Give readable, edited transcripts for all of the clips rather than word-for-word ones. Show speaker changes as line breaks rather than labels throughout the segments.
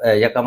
1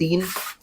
3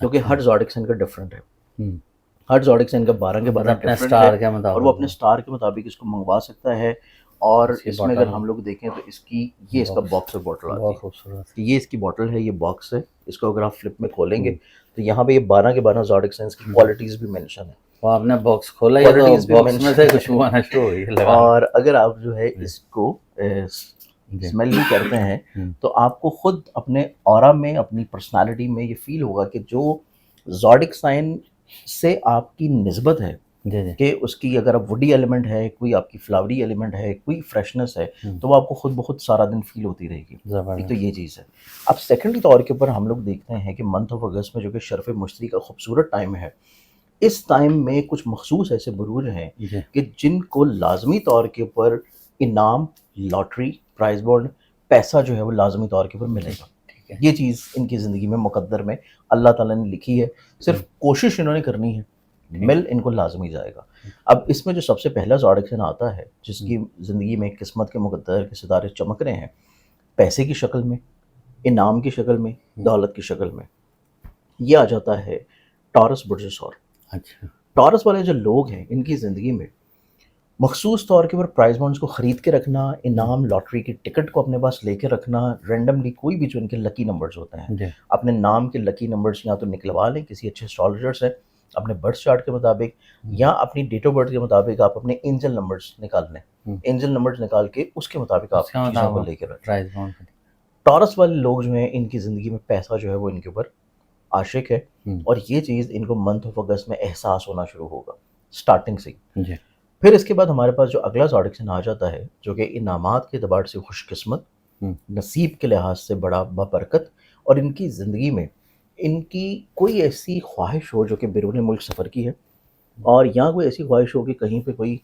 کیونکہ ہر zodiac sign کا different ہے.
ہوں،
ہر زوڈک سائن کا 12 کے 12
اپنے
ڈفرینٹ
اسٹار
ہے
کے
اور
مطابق
وہ اپنے اسٹار کے مطابق اس کو منگوا سکتا ہے. اور
اس کی
اس میں اگر
bottle
ہم لوگ دیکھیں تو اس کی یہ اس کا باکس اور بوٹل آتی
بہت
ہے.
خوبصورت.
کہ یہ اس کی بوٹل ہے, یہ باکس ہے. اس کو اگر آپ فلپ میں کھولیں گے تو یہاں پہ یہ 12 کے 12 زوڈک سائنس کی کوالٹیز بھی مینشن ہے.
وہ آپ نے باکس کھولا یہ
Qualities بھی
تو باکس میں سے
mention
خوشبو آنا شروع ہوئی ہے لگا.
اور اگر آپ جو ہے اس کو
جی.
اسمیل بھی کرتے ہیں
ہوں.
تو آپ کو خود اپنے اورا میں, اپنی پرسنالٹی میں یہ فیل ہوگا کہ جو زوڈک سائن سے آپ کی نسبت ہے
جی جی.
کہ اس کی اگر آپ وڈی ایلیمنٹ ہے, کوئی آپ کی فلاوری ایلیمنٹ ہے, کوئی فریشنس ہے, تو وہ آپ کو خود بخود سارا دن فیل ہوتی رہے گی. ایک تو
زبردست.
یہ چیز ہے. اب سیکنڈری طور کے اوپر ہم لوگ دیکھتے ہیں کہ منتھ آف اگست میں جو کہ شرف مشتری کا خوبصورت ٹائم ہے, اس ٹائم میں کچھ مخصوص ایسے بروج ہیں
جی.
کہ جن کو لازمی طور کے اوپر انعام, لاٹری, پرائز بانڈ, پیسہ جو ہے وہ لازمی طور کے اوپر ملے گا.
ٹھیک ہے.
یہ چیز ان کی زندگی میں مقدر میں اللہ تعالیٰ نے لکھی ہے, صرف کوشش انہوں نے کرنی ہے, مل ان کو لازمی جائے گا. اب اس میں جو سب سے پہلا زوڈک سائن آتا ہے جس کی زندگی میں قسمت کے مقدر کے ستارے چمک رہے ہیں پیسے کی شکل میں, انعام کی شکل میں, دولت کی شکل میں, یہ آ جاتا ہے ٹورس برج سور.
اچھا.
ٹورس والے جو لوگ ہیں ان کی زندگی میں مخصوص طور کے اوپر پرائز بانڈس کو خرید کے رکھنا, انعام لاٹری کی ٹکٹ کو اپنے پاس لے کے رکھنا, رینڈملی کوئی بھی جو ان کے لکی نمبرز ہوتے ہیں
جی.
اپنے نام کے لکی نمبرز یا تو نکلوا لیں کسی اچھے اسٹرالوجر سے اپنے برتھ چارٹ کے مطابق, یا اپنی ڈیٹ آف برتھ کے مطابق آپ اپنے اینجل نمبرز نکال لیں. اینجل نمبرز نکال کے اس کے مطابق آپ چیزوں کو لے کے رکھیں.
Prize bond.
ٹورس والے لوگ جو ہیں ان کی زندگی میں پیسہ جو ہے وہ ان کے اوپر عاشق ہے, اور یہ چیز ان کو منتھ آف اگست میں احساس ہونا شروع ہوگا اسٹارٹنگ سے.
جی.
پھر اس کے بعد ہمارے پاس جو اگلا زوڈک سائن آ جاتا ہے جو کہ انعامات کے اعتبار سے خوش قسمت, نصیب کے لحاظ سے بڑا بابرکت, اور ان کی زندگی میں ان کی کوئی ایسی خواہش ہو جو کہ بیرون ملک سفر کی ہے, اور یہاں کوئی ایسی خواہش ہو کہ کہیں پہ کوئی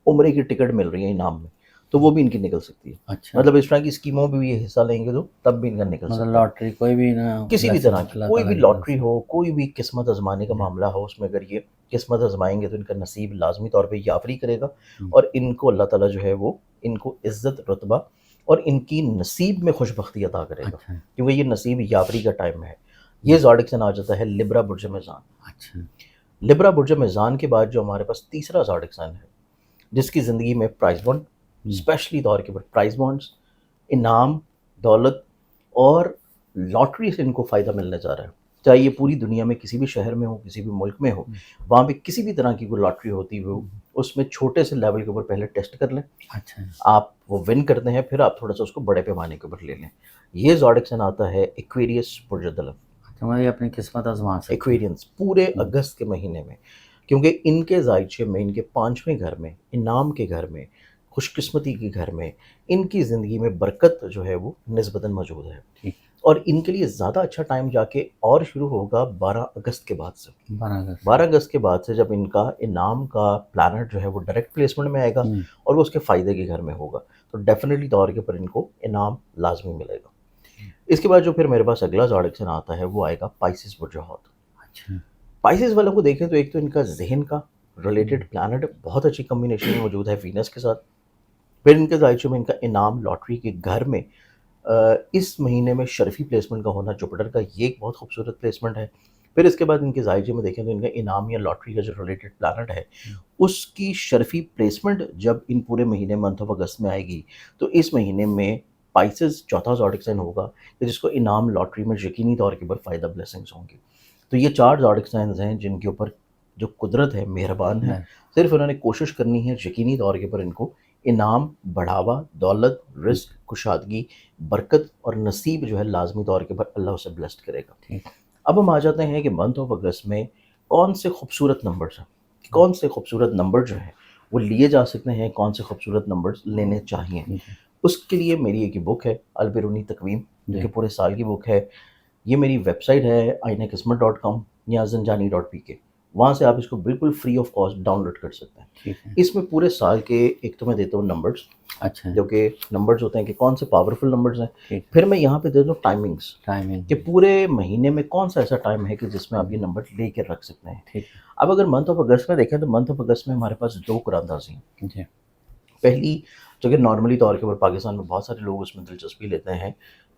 عمرے کی ٹکٹ مل رہی ہے انعام میں, تو وہ بھی ان کی نکل سکتی ہے.
اچھا.
مطلب اس طرح کی اسکیموں میں بھی یہ حصہ لیں گے تو تب بھی ان کا نکل سکتا
مطلب
ہے.
لاٹری کوئی بھی نہ,
کسی بھی طرح کی کوئی بھی لاٹری
ہو.
ہو, کوئی بھی قسمت آزمانے کا معاملہ ہو, اس میں اگر یہ قسمت آزمائیں گے تو ان کا نصیب لازمی طور پہ یاوری کرے گا, اور ان کو اللہ تعالیٰ جو ہے وہ ان کو عزت, رتبہ اور ان کی نصیب میں خوش بختی عطا کرے گا, کیونکہ یہ نصیب یاوری کا ٹائم ہے. یہ زوڈک سائن آ جاتا ہے لبرا برج میزان.
اچھا.
لبرا برج میزان کے بعد جو ہمارے پاس تیسرا زوڈک سائن ہے جس کی زندگی میں پرائز بانڈ, اسپیشلی طور کے اوپر پرائز بانڈس, انعام, دولت اور لاٹری سے ان کو فائدہ ملنے جا رہا ہے. چاہے یہ پوری دنیا میں کسی بھی شہر میں ہو, کسی بھی ملک میں ہو, وہاں پہ کسی بھی طرح کی کوئی لاٹری ہوتی ہو, اس میں چھوٹے سے لیول کے اوپر پہلے ٹیسٹ کر لیں.
اچھا.
آپ وہ ون کرتے ہیں, پھر آپ تھوڑا سا اس کو بڑے پیمانے کے اوپر لے لیں. یہ زوڈک سائن آتا ہے ایکویریس برج دلو.
ہماری اپنی قسمت آزما سکتے.
ایکویرینس پورے اگست کے مہینے میں, کیونکہ ان کے زائچے میں, ان کے 5ویں گھر میں, انعام کے گھر میں, خوش قسمتی کے گھر میں, ان کی زندگی میں برکت جو ہے وہ نسبتاً موجود ہے. اور ان کے لیے زیادہ اچھا ٹائم جا کے اور شروع ہوگا 12 اگست کے بعد سے. 12 اگست کے بعد سے جب ان کا انعام کا پلانٹ جو ہے وہ ڈائریکٹ پلیسمنٹ میں آئے گا اور وہ اس کے فائدے کے گھر میں ہوگا, تو ڈیفینیٹلی طور کے پر ان کو انعام لازمی ملے گا. اس کے بعد جو پھر میرے پاس اگلا زوڈک سائن آتا ہے وہ آئے گا پائسس برج حوت.
اچھا.
پائسس والوں کو دیکھیں تو ایک تو ان کا ذہن کا ریلیٹڈ پلانٹ بہت اچھی کمبینیشن میں موجود ہے وینس کے ساتھ. پھر ان کے زائچوں میں ان کا انعام لاٹری کے گھر میں اس مہینے میں شرفی پلیسمنٹ کا ہونا جوپٹر کا, یہ ایک بہت خوبصورت پلیسمنٹ ہے. پھر اس کے بعد ان کے زائچے میں دیکھیں تو ان کا انعام یا لاٹری کا جو ریلیٹڈ پلانٹ ہے اس کی شرفی پلیسمنٹ جب ان پورے مہینے منتھ آف اگست میں آئے گی تو اس مہینے میں پائسس چوتھا زوڈک سائن ہوگا کہ جس کو انعام لاٹری میں یقینی طور کے اوپر فائدہ بلیسنگس ہوں گی. تو یہ 4 زوڈک سائنز ہیں جن کے اوپر جو قدرت ہے مہربان ہے, صرف انہوں نے کوشش کرنی ہے یقینی طور کے اوپر ان کو انعام, بڑھاوا, دولت, رزق, کشادگی, برکت اور نصیب جو ہے لازمی طور کے اوپر اللہ اسے بلیسڈ کرے گا. اب ہم آ جاتے ہیں کہ منتھ آف اگست میں کون سے خوبصورت نمبرز ہیں, کون سے خوبصورت نمبر جو ہیں وہ لیے جا سکتے ہیں, کون سے خوبصورت نمبرز لینے چاہیے. اس کے لیے میری ایک بک ہے البیرونی تقویم جو کہ پورے سال کی بک ہے. یہ میری ویب سائٹ ہے ainaqismat.com یا zanjani.pk. وہاں سے آپ اس کو بالکل free of cost download کر سکتے ہیں. اس میں پورے سال کے ایک تو میں دیتا ہوں نمبرز,
اچھا,
جو کہ نمبرز ہوتے ہیں کہ کون سے پاورفل نمبرز ہیں. پھر میں یہاں پہ دیتا ہوں ٹائمنگس کہ پورے مہینے میں کون سا ایسا ٹائم ہے کہ جس میں آپ یہ نمبر لے کے رکھ سکتے ہیں. اب اگر منتھ آف اگست میں دیکھیں تو منتھ آف اگست میں ہمارے پاس 2 قرآن اندازی ہیں. پہلی جو کہ نارملی طور کے اوپر پاکستان میں بہت سارے لوگ اس میں دلچسپی لیتے ہیں,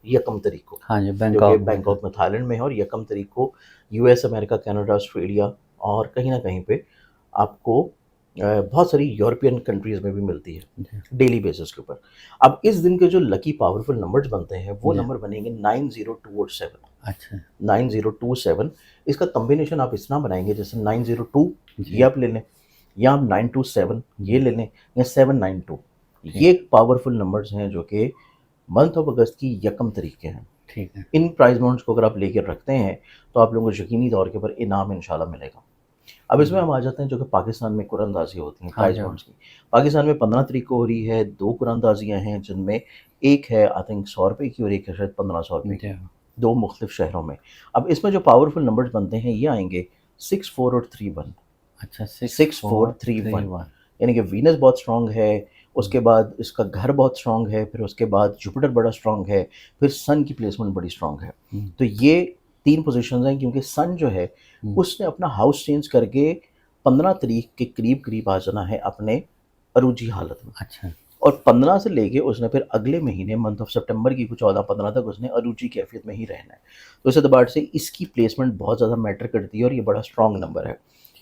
یکم تاریخ کو،
ہاں جی،
جو کہ
بینکاک
بینکاک میں تھائی لینڈ میں ہے، اور یکم تاریخ کو یو ایس، امریکہ، کینیڈا، آسٹریلیا اور کہیں نہ کہیں پہ آپ کو بہت ساری یورپین کنٹریز میں بھی ملتی ہے
جی
ڈیلی بیسس کے اوپر۔ اب اس دن کے جو لکی پاورفل نمبرز بنتے ہیں وہ
جی،
نمبر بنیں گے 9027۔
اچھا
9027 اس کا کمبینیشن آپ اس طرح بنائیں گے جیسے 902
جی
یہ آپ لے لیں، یا آپ 927 یہ لے لیں، یا 792۔
ٹھیک
یہ پاورفل نمبرز ہیں جو کہ منتھ آف اگست کی یکم تاریخ کے ہیں۔
ٹھیک ہے
ان پرائز مونٹس کو اگر آپ لے کے رکھتے ہیں تو آپ لوگوں کو یقینی طور کے اوپر انعام انشاءاللہ ملے گا۔ اب اس میں ہم آ جاتے ہیں جو کہ پاکستان میں قرآن اندازی ہوتی ہیں
ہاں
پرائز
جی
مونٹس کی۔ پاکستان میں 15 تاریخ کو ہو رہی ہے، 2 قرآن اندازیاں ہیں جن میں ایک ہے آئی تھنک 100 روپے کی اور ایک ہے شاید 1500 روپے کی،
جی،
2 مختلف شہروں میں۔ اب اس میں جو پاورفل نمبرز بنتے ہیں یہ آئیں گے 6 4 اور 3 1۔
اچھا
6 4 3 1 یعنی کہ وینس بہت اسٹرانگ ہے، اس کے بعد اس کا گھر بہت اسٹرانگ ہے، پھر اس کے بعد جوپیٹر بڑا اسٹرانگ ہے، پھر سن کی پلیسمنٹ بڑی اسٹرانگ ہے۔ تو یہ 3 پوزیشنز ہیں، کیونکہ سن جو ہے اس نے اپنا ہاؤس چینج کر کے 15 تاریخ کے قریب قریب آ جانا ہے اپنے عروجی حالت میں،
اچھا
اور 15 سے لے کے اس نے پھر اگلے مہینے منتھ آف سپٹمبر کی 14-15 تک اس نے عروجی کیفیت میں ہی رہنا ہے۔ تو اس اعتبار سے اس کی پلیسمنٹ بہت زیادہ میٹر کرتی ہے اور یہ بڑا اسٹرانگ نمبر ہے۔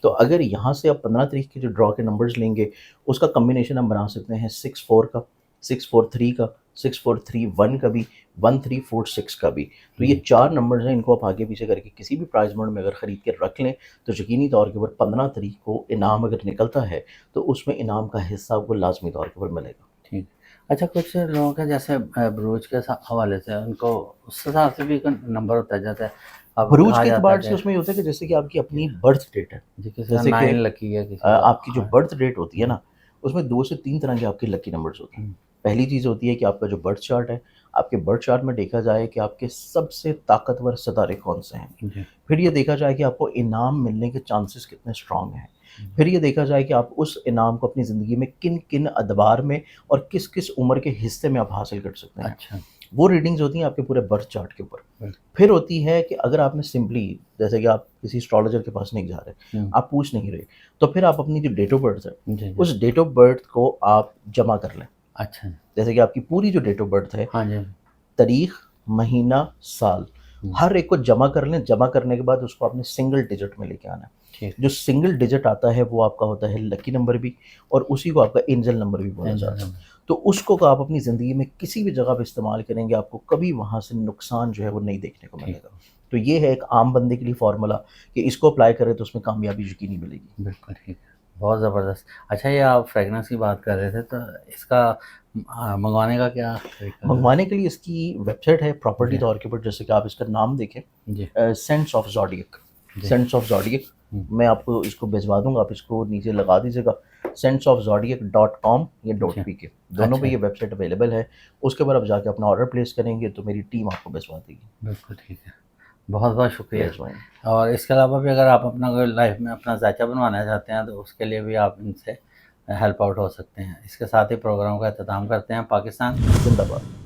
تو اگر یہاں سے آپ 15 تاریخ کے جو ڈرا کے نمبرز لیں گے اس کا کمبینیشن ہم بنا سکتے ہیں 6 4 کا، 6 4 3 کا، 6 4 3 1 کا بھی، 1 3 4 6 کا بھی۔ تو یہ 4 نمبرز ہیں، ان کو آپ آگے پیچھے کر کے کسی بھی پرائز مونڈ میں اگر خرید کے رکھ لیں تو یقینی طور کے اوپر 15 تاریخ کو انعام اگر نکلتا ہے تو اس میں انعام کا حصہ آپ کو لازمی طور کے اوپر ملے گا۔
ٹھیک۔ اچھا کچھ لوگوں کا جیسے بروج کے حوالے سے ان کو اس حساب سے بھی نمبر ہوتا جاتا ہے، اب
بروج
کہا
کے
جاتا
اعتبار
ہے
سے اس میں یہ ہوتا ہے کہ جیسے کہ آپ کی اپنی برتھ ڈیٹ ہے،
جی کسی کا
جیسے کہ
9 لکی ہے، کسی کا
آپ کی جو برتھ ڈیٹ ہوتی ہے نا اس میں 2 سے 3 طرح کے آپ کے لکی نمبرز ہوتے ہیں۔ پہلی چیز ہوتی ہے کہ آپ کا جو برتھ چارٹ ہے، آپ کے برتھ چارٹ میں دیکھا جائے کہ آپ کے سب سے طاقتور ستارے کون سے ہیں،
جی
پھر یہ دیکھا جائے کہ آپ کو انعام ملنے کے چانسز کتنے اسٹرانگ ہیں، پھر یہ دیکھا جائے کہ آپ اس انعام کو اپنی زندگی میں کن کن ادوار میں اور کس کس عمر کے حصے میں آپ حاصل کر سکتے ہیں۔
اچھا
وہ ریڈنگز ہوتی ہیں آپ کے پورے برتھ چارٹ کے اوپر۔ پھر ہوتی ہے کہ اگر آپ نے سمپلی جیسے کہ آپ کسی اسٹرالوجر کے پاس نہیں جا رہے، آپ پوچھ نہیں رہے، تو پھر آپ اپنی جو ڈیٹ آف برتھ ہے
جی
اس ڈیٹ آف برتھ کو آپ جمع کر لیں۔
اچھا
جیسے کہ آپ کی پوری جو ڈیٹ آف برتھ ہے،
ہاں جی
تاریخ، مہینہ، سال، ہر ایک کو جمع کر لیں۔ جمع کرنے کے بعد اس کو آپ نے سنگل ڈیجٹ میں لے کے آنا ہے۔
ٹھیک
جو سنگل ڈیجٹ آتا ہے وہ آپ کا ہوتا ہے لکی نمبر بھی، اور اسی کو آپ کا اینجل نمبر بھی بولا جاتا ہے۔ تو اس کو آپ اپنی زندگی میں کسی بھی جگہ پہ استعمال کریں گے آپ کو کبھی وہاں سے نقصان جو ہے وہ نہیں دیکھنے کو ملے گا۔ تو یہ ہے ایک عام بندے کے لیے فارمولا کہ اس کو اپلائی کرے تو اس میں کامیابی یقینی ملے گی۔
بالکل ٹھیک ہے، بہت زبردست۔ اچھا یہ آپ فریگنس کی بات کر رہے تھے تو اس کا منگوانے کا کیا طریقہ ہے؟
منگوانے کے لیے اس کی ویب سائٹ ہے پراپرٹی طور کے اوپر، جیسے کہ آپ اس کا نام دیکھیں
جی
Saints of Zodiac, Saints of Zodiac, میں آپ کو اس کو بھجوا دوں گا، آپ اس کو نیچے لگا دیجیے گا sensofzodiac.com یا .pk، دونوں پہ یہ ویب سائٹ اویلیبل ہے۔ اس کے بعد آپ جا کے اپنا آرڈر پلیس کریں گے تو میری ٹیم آپ کو بھجوا دے گی۔
بالکل ٹھیک ہے، بہت بہت شکریہ۔
Yes, fine.
اور اس کے علاوہ بھی اگر آپ اپنا کوئی لائف میں اپنا ذائقہ بنوانا چاہتے ہیں تو اس کے لیے بھی آپ ان سے ہیلپ آؤٹ ہو سکتے ہیں۔ اس کے ساتھ ہی پروگرام کا اختتام کرتے ہیں۔ پاکستان
زندہ باد۔